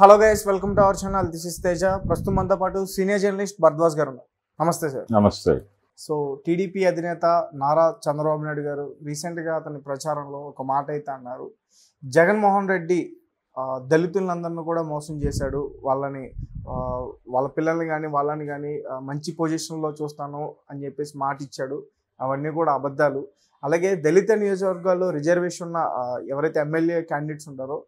Hello guys, welcome to our channel. This is Teja. ప్రస్తుతం మనతో పాటు సీనియర్ జర్నలిస్ట్ భరద్వాజ్ గారు ఉన్నారు. నమస్తే సార్. నమస్తే. సో టీడీపీ అధినేత నారా చంద్రబాబు నాయుడు గారు రీసెంట్గా అతని ప్రచారంలో ఒక మాట అయితే అన్నారు. జగన్మోహన్ రెడ్డి దళితులందరినీ కూడా మోసం చేశాడు, వాళ్ళ పిల్లల్ని కానీ వాళ్ళని కానీ మంచి పొజిషన్లో చూస్తాను అని చెప్పేసి మాట ఇచ్చాడు. అవన్నీ కూడా అబద్ధాలు. అలాగే దళిత నియోజకవర్గాల్లో రిజర్వేషన్ ఉన్న ఎవరైతే ఎమ్మెల్యే క్యాండిడేట్స్ ఉంటారో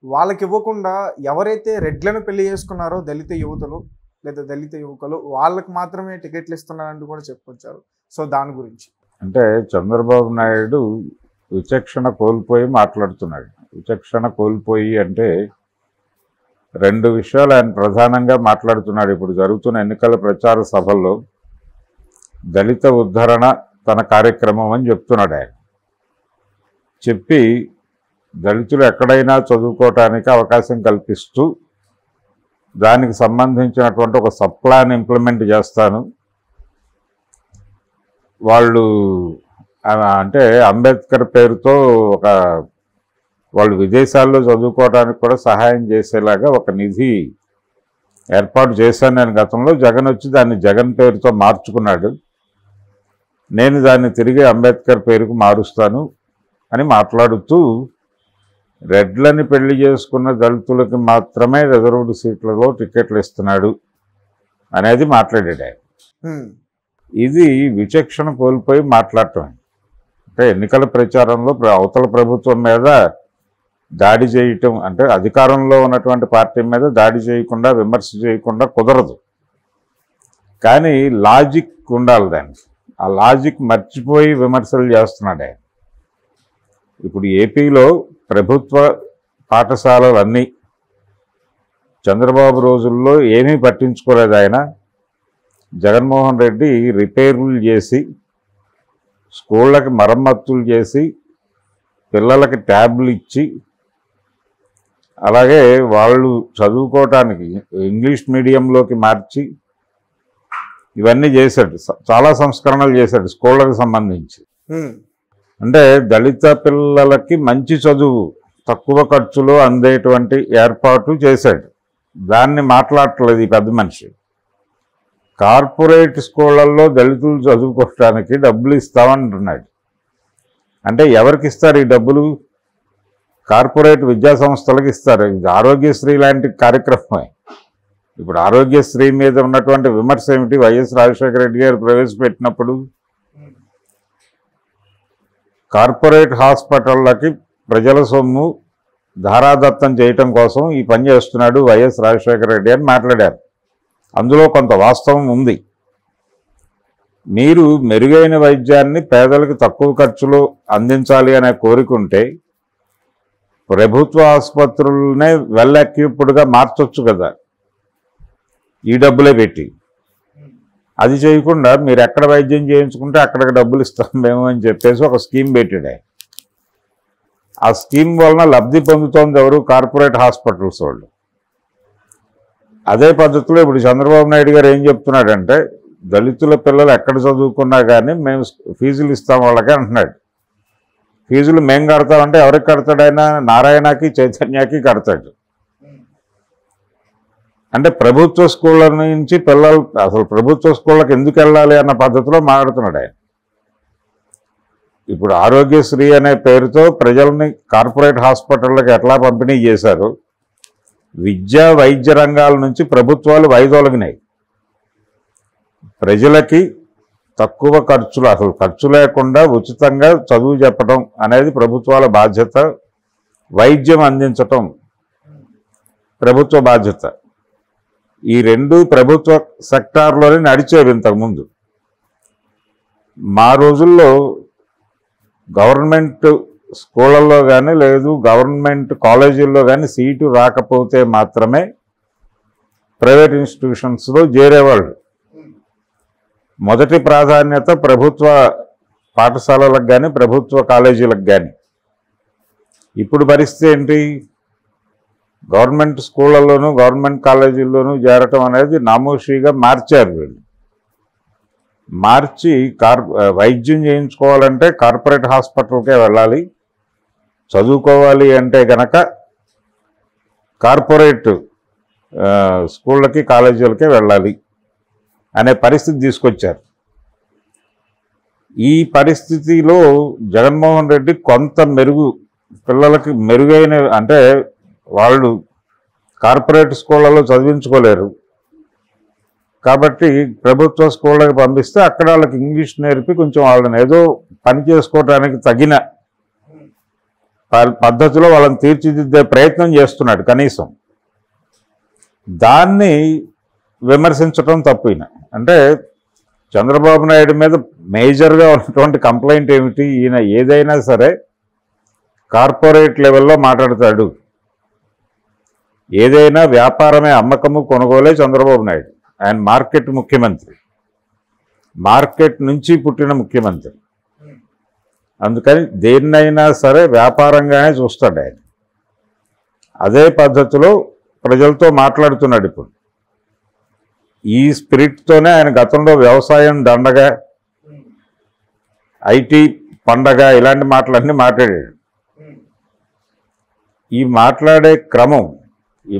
వాళ్ళకి ఇవ్వకుండా ఎవరైతే రెడ్లను పెళ్లి చేసుకున్నారో దళిత యువతులు లేదా దళిత యువకులు వాళ్ళకి మాత్రమే టికెట్లు ఇస్తున్నారంటూ కూడా చెప్పుకొచ్చారు. సో దాని గురించి అంటే చంద్రబాబు నాయుడు విచక్షణ కోల్పోయి మాట్లాడుతున్నాడు. విచక్షణ కోల్పోయి అంటే రెండు విషయాలు ఆయన ప్రధానంగా మాట్లాడుతున్నాడు. ఇప్పుడు జరుగుతున్న ఎన్నికల ప్రచార సభల్లో దళిత ఉద్ధరణ తన కార్యక్రమం అని చెప్తున్నాడు. ఆయన చెప్పి దళితులు ఎక్కడైనా చదువుకోవటానికి అవకాశం కల్పిస్తూ దానికి సంబంధించినటువంటి ఒక సబ్ ప్లాన్ ఇంప్లిమెంట్ చేస్తాను. వాళ్ళు అంటే అంబేద్కర్ పేరుతో వాళ్ళు విదేశాల్లో చదువుకోవడానికి కూడా సహాయం చేసేలాగా ఒక నిధి ఏర్పాటు చేశాను నేను గతంలో. జగన్ వచ్చి దాన్ని జగన్ పేరుతో మార్చుకున్నాడు. నేను దాన్ని తిరిగి అంబేద్కర్ పేరుకు మారుస్తాను అని మాట్లాడుతూ రెడ్లని పెళ్లి చేసుకున్న దళితులకి మాత్రమే రిజర్వ్డ్ సీట్లలో టికెట్లు ఇస్తున్నాడు అనేది మాట్లాడాడు ఆయన. ఇది విచక్షణ కోల్పోయి మాట్లాడటం. అంటే ఎన్నికల ప్రచారంలో అవతల ప్రభుత్వం మీద దాడి చేయటం అంటే అధికారంలో ఉన్నటువంటి పార్టీ మీద దాడి చేయకుండా విమర్శ చేయకుండా కుదరదు. కానీ లాజిక్ ఉండాలి దానికి. ఆ లాజిక్ మర్చిపోయి విమర్శలు చేస్తున్నాడు ఆయన. ఇప్పుడు ఏపీలో ప్రభుత్వ పాఠశాలలన్నీ చంద్రబాబు రోజుల్లో ఏమీ పట్టించుకోలేదు ఆయన. జగన్మోహన్ రెడ్డి రిపేర్లు చేసి స్కూళ్ళకి మరమ్మతులు చేసి పిల్లలకి ట్యాబ్లు ఇచ్చి అలాగే వాళ్ళు చదువుకోవటానికి ఇంగ్లీష్ మీడియంలోకి మార్చి ఇవన్నీ చేశాడు. చాలా సంస్కరణలు చేశాడు స్కూళ్ళకి సంబంధించి. అంటే దళిత పిల్లలకి మంచి చదువు తక్కువ ఖర్చులో అందేటువంటి ఏర్పాటు చేశాడు. దాన్ని మాట్లాడట్లేదు ఈ పెద్ద మనిషి. కార్పొరేట్ స్కూళ్ళల్లో దళితులు చదువుకోవడానికి డబ్బులు ఇస్తామంటున్నాడు. అంటే ఎవరికి ఇస్తారు ఈ డబ్బులు? కార్పొరేట్ విద్యా సంస్థలకు ఇస్తారు. ఇది ఆరోగ్యశ్రీ లాంటి కార్యక్రమమే. ఇప్పుడు ఆరోగ్యశ్రీ మీద ఉన్నటువంటి విమర్శ ఏమిటి? వైఎస్ రాజశేఖర రెడ్డి గారు ప్రవేశపెట్టినప్పుడు కార్పొరేట్ హాస్పిటళ్ళకి ప్రజల సొమ్ము ధారాదత్తం చేయటం కోసం ఈ పని చేస్తున్నాడు వైఎస్ రాజశేఖర రెడ్డి అని మాట్లాడారు. అందులో కొంత వాస్తవం ఉంది. మీరు మెరుగైన వైద్యాన్ని పేదలకు తక్కువ ఖర్చులో అందించాలి అనే కోరికుంటే ప్రభుత్వ ఆసుపత్రులనే వెల్ ఎక్విప్డ్గా మార్చొచ్చు కదా ఈ డబ్బులే పెట్టి. అది చేయకుండా మీరు ఎక్కడ వైద్యం చేయించుకుంటే అక్కడికి డబ్బులు ఇస్తాం మేము అని చెప్పేసి ఒక స్కీమ్ పెట్టాడు. ఆ స్కీమ్ వలన లబ్ధి పొందుతోంది ఎవరు? కార్పొరేట్ హాస్పిటల్స్ వాళ్ళు. అదే పద్ధతిలో ఇప్పుడు చంద్రబాబు నాయుడు గారు ఏం చెప్తున్నాడంటే దళితుల పిల్లలు ఎక్కడ చదువుకున్నా కానీ మేము ఫీజులు ఇస్తాం వాళ్ళకి అంటున్నాడు. ఫీజులు మేము కడతామంటే ఎవరికి కడతాడైనా? నారాయణకి చైతన్యకి కడతాడు. అంటే ప్రభుత్వ స్కూళ్ళ నుంచి పిల్లలు అసలు ప్రభుత్వ స్కూళ్ళకి ఎందుకు వెళ్ళాలి అన్న పద్ధతిలో మాట్లాడుతున్నాడు ఆయన. ఇప్పుడు ఆరోగ్యశ్రీ అనే పేరుతో ప్రజల్ని కార్పొరేట్ హాస్పిటళ్ళకి ఎట్లా పంపిణీ చేశారు? విద్యా వైద్య రంగాల నుంచి ప్రభుత్వాలు వైదొలగినాయి. ప్రజలకి తక్కువ ఖర్చులు, అసలు ఖర్చు లేకుండా ఉచితంగా చదువు చెప్పడం అనేది ప్రభుత్వాల బాధ్యత. వైద్యం అందించటం ప్రభుత్వ బాధ్యత. ఈ రెండు ప్రభుత్వ సెక్టార్లోనే నడిచేవి ఇంతకుముందు. మా రోజుల్లో గవర్నమెంట్ స్కూళ్ళల్లో కానీ లేదు గవర్నమెంట్ కాలేజీల్లో కానీ సీటు రాకపోతే మాత్రమే ప్రైవేట్ ఇన్స్టిట్యూషన్స్లో చేరేవాళ్ళు. మొదటి ప్రాధాన్యత ప్రభుత్వ పాఠశాలలకు కానీ ప్రభుత్వ కాలేజీలకు కానీ. ఇప్పుడు పరిస్థితి ఏంటి? గవర్నమెంట్ స్కూళ్ళల్లోనూ గవర్నమెంట్ కాలేజీల్లోనూ చేరటం అనేది నామోషిగా మార్చారు వీళ్ళు. మార్చి వైద్యం చేయించుకోవాలంటే కార్పొరేట్ హాస్పిటల్కే వెళ్ళాలి, చదువుకోవాలి అంటే కనుక కార్పొరేట్ స్కూళ్ళకి కాలేజీలకే వెళ్ళాలి అనే పరిస్థితి తీసుకొచ్చారు. ఈ పరిస్థితిలో జగన్మోహన్ రెడ్డి కొంత పిల్లలకి మెరుగైన, అంటే వాళ్ళు కార్పొరేట్ స్కూళ్ళలో చదివించుకోలేరు కాబట్టి ప్రభుత్వ స్కూళ్ళకి పంపిస్తే అక్కడ వాళ్ళకి ఇంగ్లీష్ నేర్పి కొంచెం వాళ్ళని ఏదో పని చేసుకోవడానికి తగిన పద్ధతిలో వాళ్ళని తీర్చిదిద్దే ప్రయత్నం చేస్తున్నాడు. కనీసం దాన్ని విమర్శించడం తప్పిన, అంటే చంద్రబాబు నాయుడు మీద మేజర్గా ఉన్నటువంటి కంప్లైంట్ ఏమిటి, ఈయన ఏదైనా సరే కార్పొరేట్ లెవెల్లో మాట్లాడతాడు, ఏదైనా వ్యాపారమే, అమ్మకము కొనుగోలే చంద్రబాబు నాయుడు. ఆయన మార్కెట్ ముఖ్యమంత్రి, మార్కెట్ నుంచి పుట్టిన ముఖ్యమంత్రి. అందుకని దేన్నైనా సరే వ్యాపారంగానే చూస్తాడు ఆయన. అదే పద్ధతిలో ప్రజలతో మాట్లాడుతున్నాడు ఇప్పుడు. ఈ స్పిరిట్తోనే ఆయన గతంలో వ్యవసాయం దండగా, ఐటీ పండగ, ఇలాంటి మాటలన్నీ మాట్లాడాడు. ఈ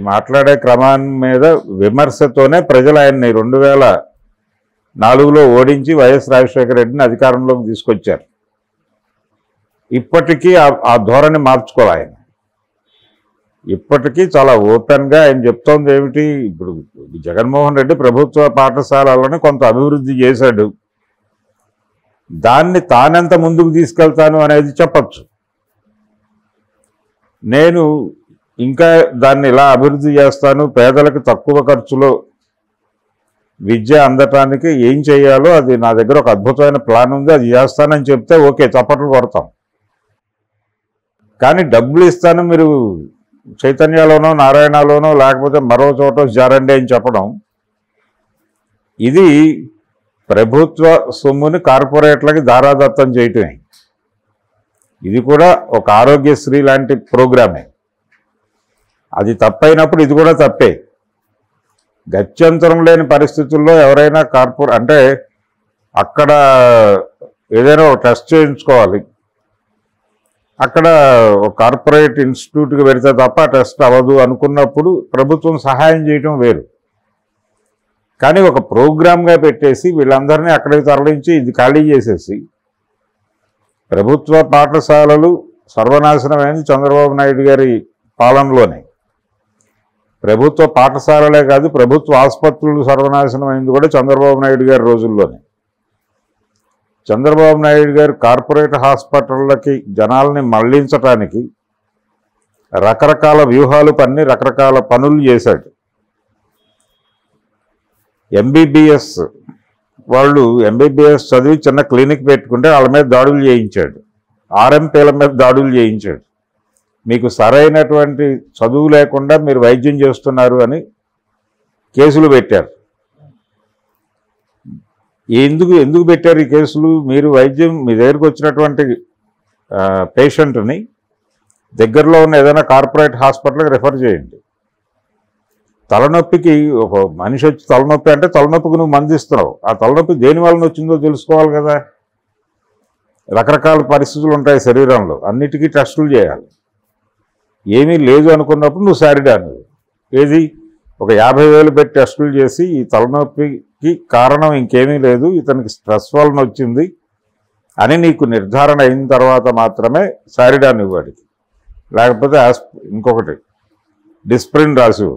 మాట్లాడే క్రమాన్ని మీద విమర్శతోనే ప్రజలు ఆయన్ని 2004లో ఓడించి వైఎస్ రాజశేఖర రెడ్డిని అధికారంలోకి తీసుకొచ్చారు. ఇప్పటికీ ఆ ధోరణి మార్చుకోవాలి ఆయన. ఇప్పటికీ చాలా ఓపెన్గా ఆయన చెప్తోంది ఏమిటి, ఇప్పుడు జగన్మోహన్ రెడ్డి ప్రభుత్వ పాఠశాలలను కొంత అభివృద్ధి చేశాడు, దాన్ని తానెంత ముందుకు తీసుకెళ్తాను అనేది చెప్పచ్చు. నేను ఇంకా దాన్ని ఇలా అభివృద్ధి చేస్తాను, పేదలకు తక్కువ ఖర్చులో విద్య అందటానికి ఏం చేయాలో అది నా దగ్గర ఒక అద్భుతమైన ప్లాన్ ఉంది, అది చేస్తానని చెప్తే ఓకే, చప్పట్లు కొడతాం. కానీ డబ్బులు ఇస్తాను, మీరు చైతన్యలోనో నారాయణలోనో లేకపోతే మరో చోట జారండి అని చెప్పడం, ఇది ప్రభుత్వ సొమ్ముని కార్పొరేట్లకి దారాదత్తం చేయటమే. ఇది కూడా ఒక ఆరోగ్యశ్రీ లాంటి ప్రోగ్రామే. అది తప్పైనప్పుడు ఇది కూడా తప్పే. గత్యంతరం లేని పరిస్థితుల్లో ఎవరైనా అంటే అక్కడ ఏదైనా ఒక టెస్ట్ చేయించుకోవాలి, అక్కడ ఒక కార్పొరేట్ ఇన్స్టిట్యూట్కి పెడితే తప్ప టెస్ట్ అవ్వదు అనుకున్నప్పుడు ప్రభుత్వం సహాయం చేయటం వేరు. కానీ ఒక ప్రోగ్రామ్గా పెట్టేసి వీళ్ళందరినీ అక్కడికి తరలించి ఇది ఖాళీ చేసేసి ప్రభుత్వ పాఠశాలలు సర్వనాశనమైంది చంద్రబాబు నాయుడు గారి పాలనలోనే. ప్రభుత్వ పాఠశాలలే కాదు, ప్రభుత్వ ఆసుపత్రులు సర్వనాశనమైంది కూడా చంద్రబాబు నాయుడు గారి రోజుల్లోనే. చంద్రబాబు నాయుడు గారు కార్పొరేట్ హాస్పిటళ్ళకి జనాల్ని మళ్లించటానికి రకరకాల వ్యూహాలు పన్ని రకరకాల పనులు చేశాడు. ఎంబీబీఎస్ వాళ్ళు ఎంబీబీఎస్ చదివి చిన్న క్లినిక్ పెట్టుకుంటే వాళ్ళ మీద దాడులు చేయించాడు, ఆర్ఎంపీల మీద దాడులు చేయించాడు. మీకు సరైనటువంటి చదువు లేకుండా మీరు వైద్యం చేస్తున్నారు అని కేసులు పెట్టారు. ఎందుకు పెట్టారు ఈ కేసులు? మీరు వైద్యం, మీ దగ్గరికి వచ్చినటువంటి పేషెంట్ని దగ్గరలో ఉన్న ఏదైనా కార్పొరేట్ హాస్పిటల్కి రెఫర్ చేయండి. తలనొప్పికి ఒక మనిషి వచ్చి తలనొప్పి అంటే తలనొప్పికి నువ్వు మందు ఇస్తున్నావు, ఆ తలనొప్పి దేని వలన వచ్చిందో తెలుసుకోవాలి కదా. రకరకాల పరిస్థితులు ఉంటాయి శరీరంలో, అన్నిటికీ టెస్టులు చేయాలి. ఏమీ లేదు అనుకున్నప్పుడు నువ్వు సారిడాను ఏది ఒక 50,000 పెట్టి టెస్టులు చేసి ఈ తలనొప్పికి కారణం ఇంకేమీ లేదు, ఇతనికి స్ట్రెస్ వలన వచ్చింది అని నీకు నిర్ధారణ అయిన తర్వాత మాత్రమే సారిడాన్ ఇవ్వాడికి. లేకపోతే ఇంకొకటి డిస్ప్రిన్ రాసి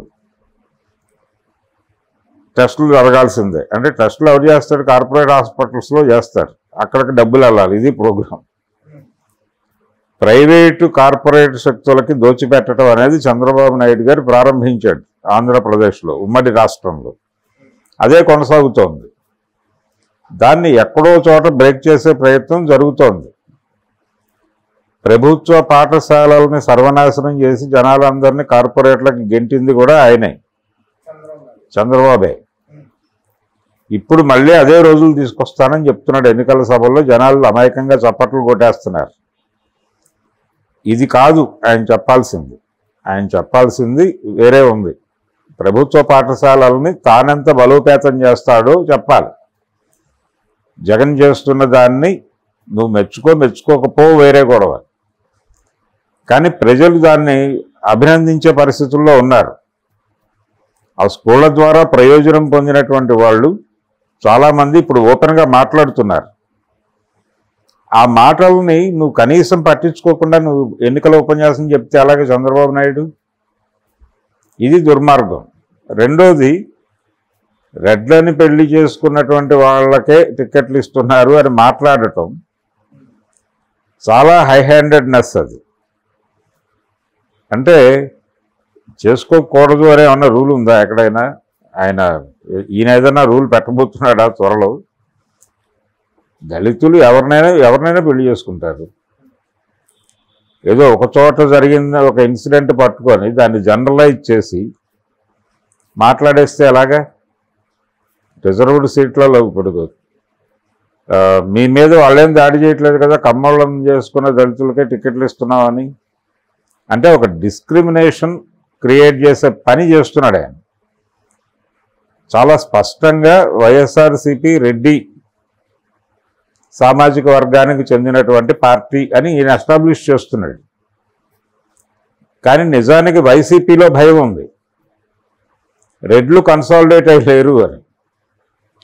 టెస్టులు జరగాల్సిందే. అంటే టెస్టులు ఎవరు చేస్తాడు? కార్పొరేట్ హాస్పిటల్స్లో చేస్తారు, అక్కడికి డబ్బులు వెళ్ళాలి. ఇది ప్రోగ్రాం. ప్రైవేటు కార్పొరేట్ శక్తులకి దోచిపెట్టడం అనేది చంద్రబాబు నాయుడు గారు ప్రారంభించాడు ఆంధ్రప్రదేశ్లో, ఉమ్మడి రాష్ట్రంలో. అదే కొనసాగుతోంది. దాన్ని ఎక్కడో చోట బ్రేక్ చేసే ప్రయత్నం జరుగుతోంది. ప్రభుత్వ పాఠశాలల్ని సర్వనాశనం చేసి జనాలందరినీ కార్పొరేట్లకు గెంటింది కూడా ఆయనే, చంద్రబాబే. ఇప్పుడు మళ్ళీ అదే రోజులు తీసుకొస్తానని చెప్తున్నాడు ఎన్నికల సభల్లో. జనాలు అమాయకంగా చప్పట్లు కొట్టేస్తున్నారు. ఇది కాదు ఆయన చెప్పాల్సింది. ఆయన చెప్పాల్సింది వేరే ఉంది. ప్రభుత్వ పాఠశాలల్ని తానెంత బలోపేతం చేస్తాడో చెప్పాలి. జగన్ చేస్తున్న దాన్ని నువ్వు మెచ్చుకోకపో వేరే గొడవ. కానీ ప్రజలు దాన్ని అభినందించే పరిస్థితుల్లో ఉన్నారు. ఆ స్కూళ్ళ ద్వారా ప్రయోజనం పొందినటువంటి వాళ్ళు చాలామంది ఇప్పుడు ఓపెన్గా మాట్లాడుతున్నారు. ఆ మాటల్ని నువ్వు కనీసం పట్టించుకోకుండా నువ్వు ఎన్నికల ఉపన్యాసం చెప్తే అలాగే చంద్రబాబు నాయుడు, ఇది దుర్మార్గం. రెండోది, రెడ్లని పెళ్లి చేసుకున్నటువంటి వాళ్ళకే టికెట్లు ఇస్తున్నారు అని మాట్లాడటం చాలా హై హ్యాండెడ్నెస్. అది అంటే చేసుకోకూడదు అనే ఏమన్నా రూల్ ఉందా ఎక్కడైనా? ఈయన ఏదైనా రూల్ పెట్టబోతున్నాడా త్వరలో? దళితులు ఎవరినైనా పెళ్లి చేసుకుంటారు. ఏదో ఒక చోట జరిగిన ఒక ఇన్సిడెంట్ పట్టుకొని దాన్ని జనరలైజ్ చేసి మాట్లాడేస్తే ఎలాగా? రిజర్వ్డ్ సీట్లలో ఇప్పుడు మీ మీద వాళ్ళేం దాడి చేయట్లేదు కదా, కమ్మోళ్ళని చేసుకున్న దళితులకే టికెట్లు ఇస్తున్నామని అంటే ఒక డిస్క్రిమినేషన్ క్రియేట్ చేసే పని చేస్తున్నాడు ఆయన. చాలా స్పష్టంగా వైఎస్ఆర్సీపీ రెడ్డి సామాజిక వర్గానికి చెందినటువంటి పార్టీ అని ఈయన ఎస్టాబ్లిష్ చేస్తున్నాడు. కానీ నిజానికి వైసీపీలో భయం ఉంది, రెడ్లు కన్సాలిడేట్ అయి లేరు అని.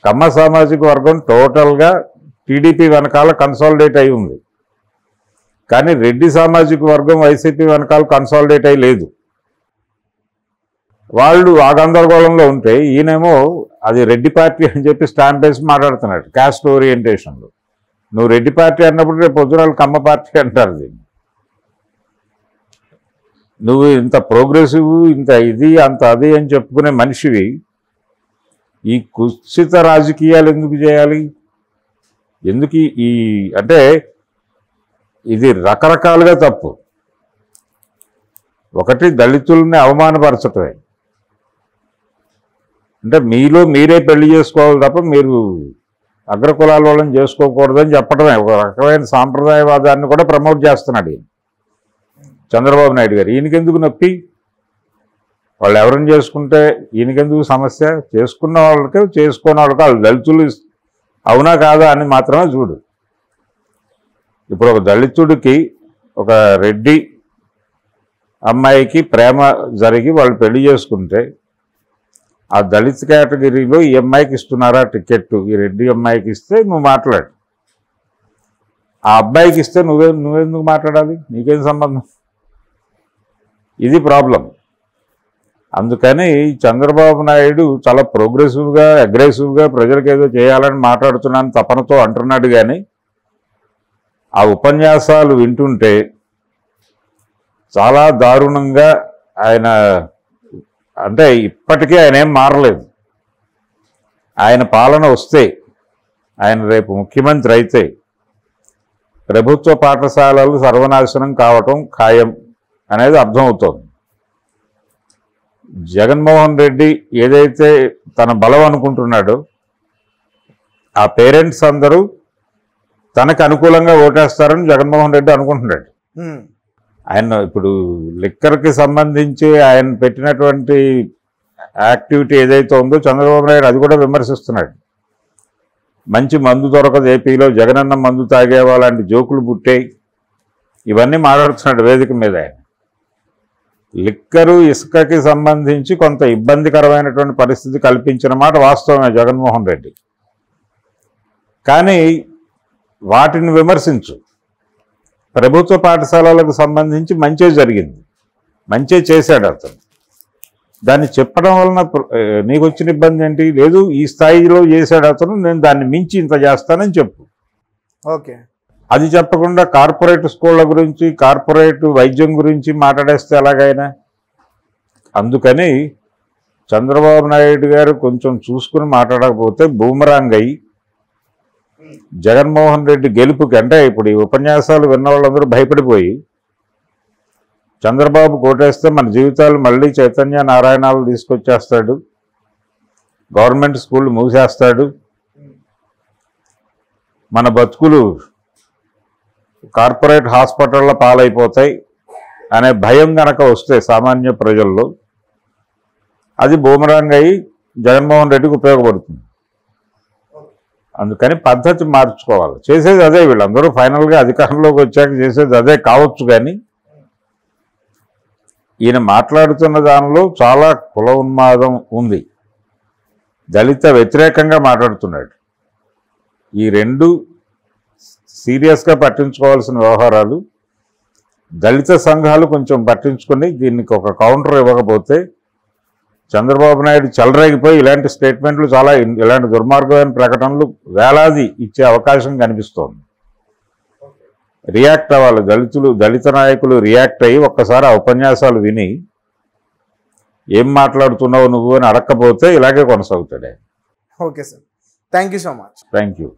కమ్మ సామాజిక వర్గం టోటల్గా టీడీపీ వెనకాల కన్సాలిడేట్ అయి ఉంది, కానీ రెడ్డి సామాజిక వర్గం వైసీపీ వెనకాల కన్సాలిడేట్ అయి లేదు. వాళ్ళు ఆ గందరగోళంలో ఉంటే ఈయనేమో అది రెడ్డి పార్టీ అని చెప్పి స్టాంప్ వేసి మాట్లాడుతున్నాడు క్యాస్ట్ ఓరియంటేషన్లో. నువ్వు రెడ్డి పార్టీ అన్నప్పుడు రేపు పొద్దున కమ్మ పార్టీ అంటారు దీన్ని. నువ్వు ఇంత ప్రోగ్రెసివ్, ఇంత ఇది అంత అది అని చెప్పుకునే మనిషివి ఈ కుత్సిత రాజకీయాలు ఎందుకు చేయాలి? ఎందుకు ఈ అంటే ఇది రకరకాలుగా తప్పు. ఒకటి, దళితుల్ని అవమానపరచటమే. అంటే మీలో మీరే పెళ్లి చేసుకోవాలి తప్ప మీరు అగ్రకులాల వాళ్ళని చేసుకోకూడదని చెప్పడమే. ఒక రకమైన సాంప్రదాయవాదాన్ని కూడా ప్రమోట్ చేస్తున్నాడు ఈయన చంద్రబాబు నాయుడు గారు. ఈయనకెందుకు నొప్పి? వాళ్ళు ఎవరిని చేసుకుంటే ఈయనకెందుకు సమస్య? చేసుకున్న వాళ్ళకి చేసుకున్న వాళ్ళకి వాళ్ళు దళితులు అవునా కాదా అని మాత్రమే చూడు. ఇప్పుడు ఒక దళితుడికి ఒక రెడ్డి అమ్మాయికి ప్రేమ జరిగి వాళ్ళు పెళ్లి చేసుకుంటే ఆ దళిత్ కేటగిరీలో ఈ అమ్మాయికి ఇస్తున్నారా టికెట్, ఈ రెడ్డి అమ్మాయికి ఇస్తే నువ్వు మాట్లాడు, ఆ అబ్బాయికి ఇస్తే నువ్వెందుకు మాట్లాడాలి? నీకేం సంబంధం? ఇది ప్రాబ్లం. అందుకని చంద్రబాబు నాయుడు చాలా ప్రోగ్రెసివ్గా అగ్రెసివ్గా ప్రజలకు ఏదో చేయాలని మాట్లాడుతున్నాను తపనతో అంటున్నాడు. కానీ ఆ ఉపన్యాసాలు వింటుంటే చాలా దారుణంగా ఆయన అంటే ఇప్పటికీ ఆయన ఏం మారలేదు. ఆయన పాలన వస్తే, ఆయన రేపు ముఖ్యమంత్రి అయితే ప్రభుత్వ పాఠశాలలు సర్వనాశనం కావటం ఖాయం అనేది అర్థమవుతోంది. జగన్మోహన్ రెడ్డి ఏదైతే తన బలం అనుకుంటున్నాడో ఆ పేరెంట్స్ అందరూ తనకు అనుకూలంగా ఓటేస్తారని జగన్మోహన్ రెడ్డి అనుకుంటున్నాడు. ఆయన ఇప్పుడు లిక్కర్కి సంబంధించి ఆయన పెట్టినటువంటి యాక్టివిటీ ఏదైతే ఉందో చంద్రబాబు నాయుడు అది కూడా విమర్శిస్తున్నాడు. మంచి మందు దొరకదు ఏపీలో, జగనన్న మందు తాగేవా లాంటి జోకులు పుట్టాయి, ఇవన్నీ మాట్లాడుతున్నాడు వేదిక మీద. ఆయన లిక్కరు ఇసుకకి సంబంధించి కొంత ఇబ్బందికరమైనటువంటి పరిస్థితి కల్పించిన మాట వాస్తవమే జగన్మోహన్ రెడ్డి. కానీ వాటిని విమర్శించు. ప్రభుత్వ పాఠశాలలకు సంబంధించి మంచే జరిగింది, మంచే చేశాడు అతను. దాన్ని చెప్పడం వలన నీకు వచ్చిన ఇబ్బంది ఏంటి? లేదు, ఈ స్థాయిలో చేశాడు అతను, నేను దాన్ని మించి ఇంత చేస్తానని చెప్పు. ఓకే, అది చెప్పకుండా కార్పొరేట్ స్కూళ్ళ గురించి, కార్పొరేట్ వైద్యం గురించి మాట్లాడేస్తే ఎలాగైనా. అందుకని చంద్రబాబు నాయుడు గారు కొంచెం చూసుకుని మాట్లాడకపోతే బూమరాంగ్ అయ్యి జగన్మోహన్ రెడ్డి గెలుపుకి, అంటే ఇప్పుడు ఈ ఉపన్యాసాలు విన్న వాళ్ళందరూ భయపడిపోయి చంద్రబాబు కోటేస్తే మన జీవితాలు మళ్ళీ చైతన్య నారాయణాలు తీసుకొచ్చేస్తాడు, గవర్నమెంట్ స్కూళ్ళు మూసేస్తాడు, మన బతుకులు కార్పొరేట్ హాస్పిటళ్ళ పాలైపోతాయి అనే భయం కనుక వస్తే సామాన్య ప్రజల్లో, అది బూమరాంగ్ అయ్యి జగన్మోహన్ రెడ్డికి ఉపయోగపడుతుంది. అందుకని పద్ధతి మార్చుకోవాలి. చేసేది అదే, వీళ్ళందరూ ఫైనల్గా అధికారంలోకి వచ్చాక చేసేది అదే కావచ్చు. కానీ ఈయన మాట్లాడుతున్న దానిలో చాలా కుల ఉన్మాదం ఉంది, దళిత వ్యతిరేకంగా మాట్లాడుతున్నాడు. ఈ రెండు సీరియస్గా పట్టించుకోవాల్సిన వ్యవహారాలు. దళిత సంఘాలు కొంచెం పట్టించుకొని దీనికి ఒక కౌంటర్ ఇవ్వకపోతే చంద్రబాబు నాయుడు చెలరేగిపోయి ఇలాంటి స్టేట్మెంట్లు చాలా ఇలాంటి దుర్మార్గమైన ప్రకటనలు వేలాది ఇచ్చే అవకాశం కనిపిస్తోంది. రియాక్ట్ అవ్వాలి దళిత నాయకులు రియాక్ట్ అయ్యి ఒక్కసారి ఆ ఉపన్యాసాలు విని ఏం మాట్లాడుతున్నావు నువ్వు అని అడక్కపోతే ఇలాగే కొనసాగుతాడే. Okay sir, thank you so much. Thank you.